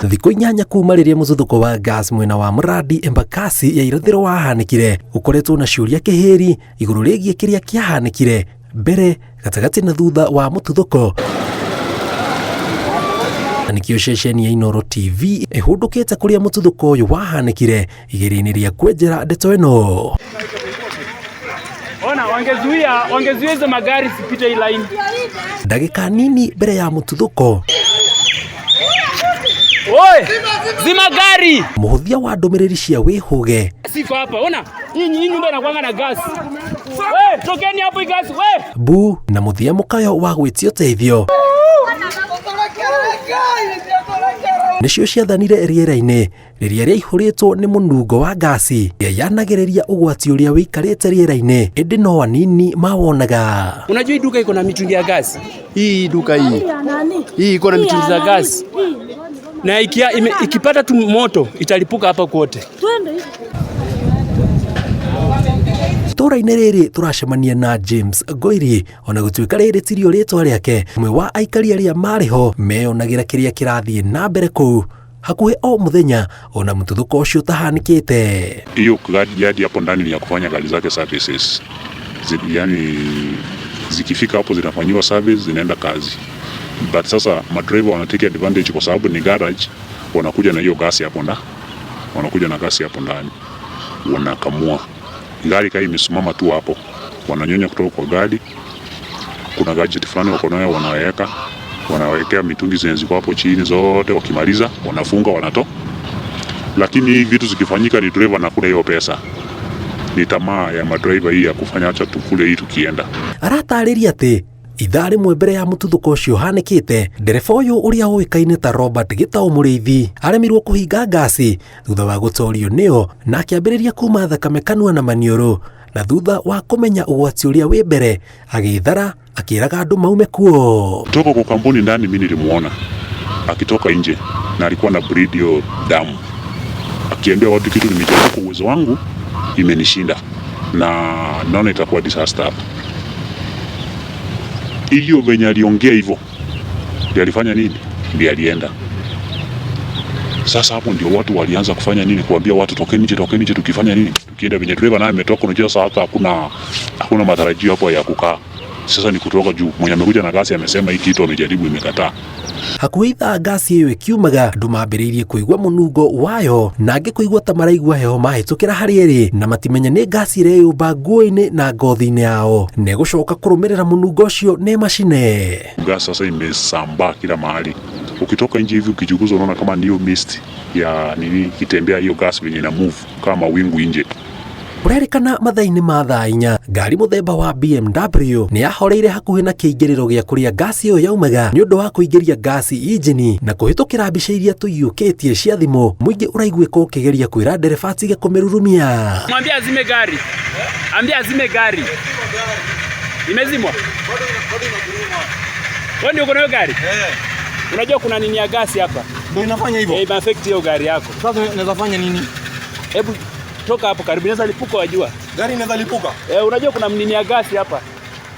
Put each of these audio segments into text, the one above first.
Thikũ inyanya kuma rĩrĩa mũthuthuko wa gas mwena wa Muradi Embakasi ya irathĩro wahanĩkire, ũkoretwo na ciũria kĩhĩri igũrũ rĩgiĩ kĩrĩa kĩahanĩkire mbere, gatagatĩ na thutha wa mũtuthũko. Nikio ceceni ya Inooro TV ĩhũndũkĩte kũrĩa mũtuthũko ũyũ wahanĩkire igĩrĩ-inĩ rĩa kwenjera ndeto ĩno. Ona wangezuia hizo magari sipite hii line. Dakika nini mbere ya mũtuthũko, Oi! Zima gari! Mũhũthia wa ndũmĩrĩri cia wĩhũge. Siko hapa, ona. Hii nyumba inakuanga na gas. We, tokeni hapo gas, we! Bu na mũthia mũkayo wa gwĩtio teithio. Nĩcio ciathanire rĩera-inĩ rĩrĩa rĩaihũrĩtwo nĩ mũnungo wa gasi yanagĩrĩria ũgwati ũrĩa wĩikarĩte rĩera-inĩ, ĩndĩ no anini mawonaga. Unajua hii duka iko na mitungi ya gas. Hii duka hii iko na mitungi za gas. Na ikipata tu moto italipuka hapa kote. Itũra-inĩ rĩrĩ tũracemania na James Ngoiri, ona gũtuĩka rĩrĩ tirio rĩtwa rĩake, ũmwe wa aikari arĩa marĩho meyonagĩra kĩrĩa kĩrathiĩ na mbere kũu hakuhĩ o mũthenya ona mũtuthũko ũcio tahanĩkĩte. Hiyo gari hapo ndani ni ya kufanya gari zake services. Yani zikifika hapo zinafanyiwa service, zinaenda kazi. But sasa madriver wanatake advantage kwa sababu ni garage, wanakuja na hiyo gasi hapo ndani. Wanakuja na gasi hapo ndani. Wanakamua. Gari kai imesimama tu hapo. Wananyonya kutoka kwa gari. Kuna gadget fulani wako nayo wanawekea mitungi ziko hapo chini zote, wakimaliza wanafunga wanatoa. Lakini hii vitu zikifanyika ni driver na kule hiyo pesa. Ni tamaa ya madriver hii ya kufanya acha tukule hii tukienda. Aratarĩria atĩ ithaa rĩmwe mbere ya mũtuthũko ũcio hanĩkĩte, ndereba ũyũ ũrĩa ũĩkaine ta Robert Gĩtaũ Mũrĩithi aremirwo kũhinga gasi thutha wa gũtorio nĩyo na akĩambĩrĩria kuma thakame kanua na maniũrũ, na thutha wa kũmenya ũgwati ũrĩa wĩ mbere agĩthara akĩraga andũ maume kuo. Kutoka kwa kampuni ndani mimi nilimuona akitoka nje na alikuwa na breed hiyo damu, akiambia watu kitu nimejaribu kwa uwezo wangu imenishinda na naona itakuwa disaster hapa. Hiyo venye aliongea hivyo ndio alifanya nini? Ndio alienda. Sasa hapo ndio watu walianza kufanya nini? Kuambia watu tokeni nje tukifanya nini? Tukienda venye driver naye ametoka, unajua sasa hakuna matarajio hapo ya kukaa. Sasa ni kutoka juu. Mwenye amekuja na gasi amesema hii kitu amejaribu imekataa. Hakuhĩ ithaa gasi ĩyo ĩkiumaga, andũ mambĩrĩirie kũigua mũnungo wayo na angĩ kũigua ta maraigua heho mahĩtũkĩra harĩ ĩrĩ, na matimenya nĩ gasi ĩreyũmba nguo-inĩ na ngothi-inĩ yao na ĩgũcoka kũrũmĩrĩra mũnungo ũcio nĩ macine. Gasi sasa imesambaa kila mahali. Ukitoka nje hivi ukichunguza unaona kama ndio mist ya nini kitembea hiyo gasi venye na move kama wingu nje. Kũrerĩkana mathaa-inĩ ma thaa inya, ngari mũthemba wa BMW nĩ yahoreire hakuhĩ na kĩingĩrĩro gĩa kũrĩa gasi ĩyo yaumaga nĩ ũndũ wa kũingĩria gasi injini na kũhĩtũkĩra mbica iria tũiyũkĩtie cia thimũ. Mũingĩ ũraiguĩka ũkĩgeria kwĩra ndereba atige kũmĩrurumia. Mwambie azime gari. Ambia azime gari. Imezimwa. Wewe ndio uko na gari? Unajua kuna nini ya gasi hapa? Ndio inafanya hivyo. Ina affect hiyo gari yako. Sasa unaweza fanya nini? Hebu toka hapo karibu, inaweza lipuka wajua. Gari inaweza lipuka? Unajua kuna nini ya gasi hapa.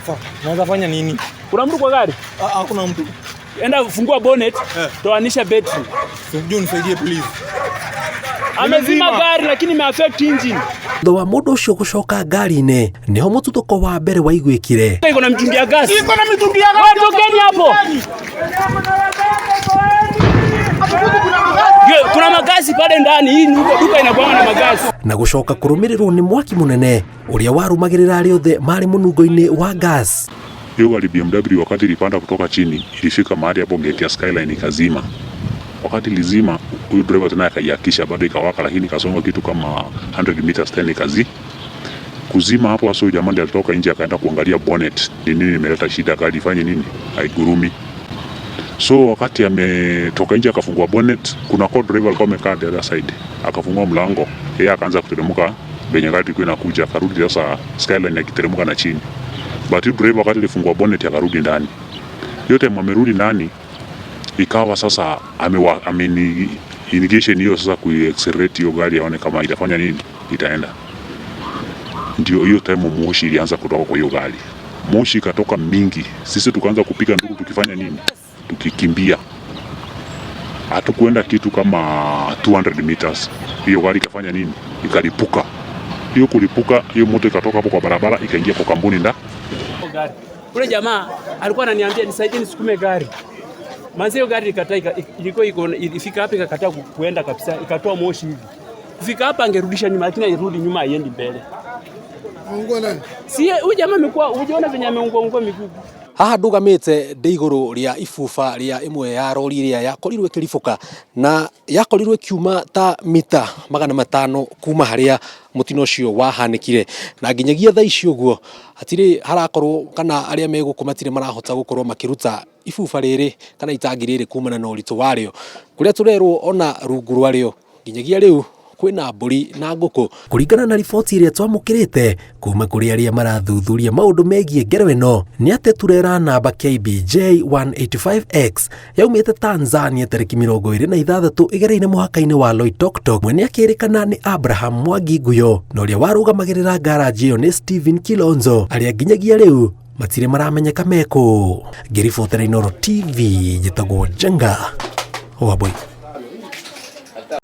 Sasa unaweza fanya nini? Kuna mtu kwa gari? Hakuna mtu. Enda fungua bonnet, toanisha battery. Sijui nisaidie please. Amezima gari lakini imeaffect engine. Thutha wa mũndũ ũcio gũcoka ngari-inĩ nĩho mũtuthũko wa mbere waiguĩkire. Iko na mitungi ya gasi. Iko na mitungi ya gasi. Tokeni hapo. Kuna magasi pale ndani, hii duka inakuwa na magasi. Na gũcoka kũrũmĩrĩrwo nĩ mwaki mũnene ũrĩa warũmagĩrĩra arĩa othe marĩ mũnungo-inĩ wa gas. Hiyo gari BMW wakati ilipanda kutoka chini ilifika mahali hapo gate ya Skyline ikazima. Wakati ilizima huyu driver tena akaiakisha bado ikawaka, lakini kasonga kitu kama 100 meters tena kuzima hapo. Aso jamaa ndiye alitoka nje akaenda kuangalia bonnet ni nini imeleta shida, gari ifanye nini haigurumi. So wakati ametoka nje akafungua bonnet, kuna co-driver alikuwa amekaa the other side, akafungua mlango, yeye akaanza kuteremka benye gari ilikuwa inakuja, akarudi sasa Skyline akiteremka na chini. But driver wakati alifungua bonnet akarudi ndani. Yote amerudi ndani, ikawa sasa irrigation hiyo sasa kuaccelerate hiyo gari aone kama itafanya nini, itaenda. Ndio hiyo time moshi ilianza kutoka kwa hiyo gari. Moshi ikatoka mingi. Sisi tukaanza kupiga nduru tukifanya nini? Tukikimbia. hatukwenda kitu kama 200 meters, hiyo gari ikafanya nini? Ikalipuka. Hiyo kulipuka, hiyo moto ikatoka hapo kwa barabara ikaingia kwa kampuni gari. Ule jamaa alikuwa ananiambia nisaidie nisukume gari. Manzi hiyo gari ilikuwa ifika hapa ikakataa kuenda kabisa, ikatoa moshi hivi. Kufika hapa angerudisha nyuma, lakini irudi nyuma aiendi mbele. Mungu nani? Si huyu jamaa amekuwa unaona venye ameungwa miguu. Haha ndugamite ndi iguru ria ifufa ria imwe ya rori iria yakorirwe kirifuka na yakorirwe kiuma ta mita 500 kuma haria mutino ucio wahanikire na nginyagia thaa ici uguo atiri harakorwo kana aria megukumatire marahota gukorwo makiruta ifufa riri kana itangi riri kumana na uritu wario kuria turerwo ona rungu rwario nginyagia riu kwina mburi na nguku. Kuringana na riboti iria twamukirite kuma kuri aria marathuthuria maundu megie ngero ino ni ate turera namba KBJ 185X yaumite Tanzania tariki 26 igereine muhaka-ini wa Loitoktok. Mwene akirikana ni Abraham Mwangi Nguyo na uria warugamagira garage iyo ni Steven Kilonzo aria nginyagia riu matire maramenyeka meko. Ngiribotera Inooro TV njitagwo Jenga Waboi.